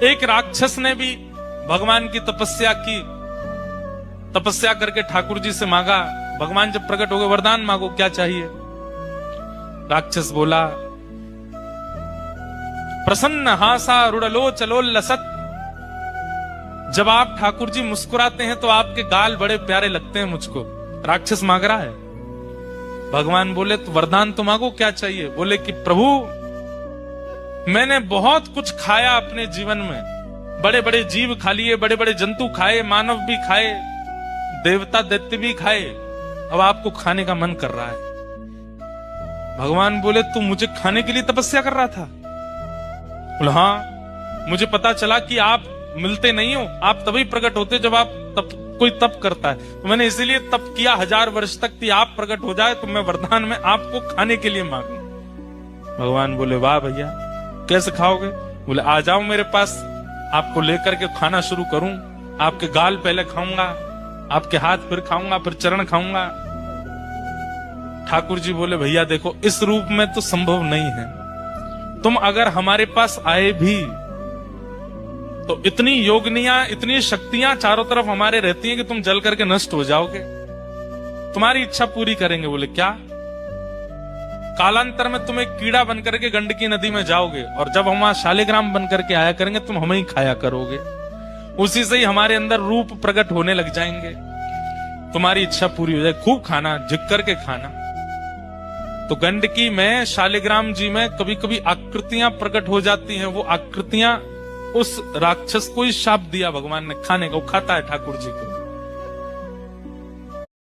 एक राक्षस ने भी भगवान की तपस्या की, तपस्या करके ठाकुर जी से मांगा, भगवान जब प्रकट हो गए वरदान मांगो क्या चाहिए। राक्षस बोला, प्रसन्न हासा रुड़लो चलो लसत, जब आप ठाकुर जी मुस्कुराते हैं तो आपके गाल बड़े प्यारे लगते हैं मुझको। राक्षस मांग रहा है। भगवान बोले तो वरदान तो मांगो क्या चाहिए। बोले कि प्रभु मैंने बहुत कुछ खाया अपने जीवन में, बड़े बड़े जीव खा लिए, बड़े बड़े जंतु खाए, मानव भी खाए, देवता दैत्य भी खाए, अब आपको खाने का मन कर रहा है। भगवान बोले तू मुझे खाने के लिए तपस्या कर रहा था। बोले हाँ, मुझे पता चला कि आप मिलते नहीं हो, आप तभी प्रकट होते जब आप कोई तप करता है, तो मैंने इसीलिए तप किया 1000 वर्ष तक कि आप प्रकट हो जाए तो मैं वरदान में आपको खाने के लिए मांगू। भगवान बोले वाह भैया, कैसे खाओगे। बोले आ जाओ मेरे पास, आपको लेकर के खाना शुरू करूं, आपके गाल पहले खाऊंगा, आपके हाथ फिर खाऊंगा, फिर चरण खाऊंगा। ठाकुर जी बोले भैया देखो इस रूप में तो संभव नहीं है, तुम अगर हमारे पास आए भी तो इतनी योगनियां, इतनी शक्तियां चारों तरफ हमारे रहती हैं कि तुम जल करके नष्ट हो जाओगे, तुम्हारी इच्छा पूरी करेंगे। बोले क्या। कालांतर में तुम एक कीड़ा बनकर के गंडकी नदी में जाओगे और जब हम वहां शालिग्राम बनकर के आया करेंगे तुम हमें ही खाया करोगे, उसी से ही हमारे अंदर रूप प्रकट होने लग जाएंगे, तुम्हारी इच्छा पूरी हो जाए, खूब खाना, झिक करके खाना। तो गंडकी में, शालिग्राम जी में कभी कभी आकृतियां प्रकट हो जाती हैं, वो आकृतियां उस राक्षस को ही शाप दिया भगवान ने खाने को, खाता है ठाकुर जी को।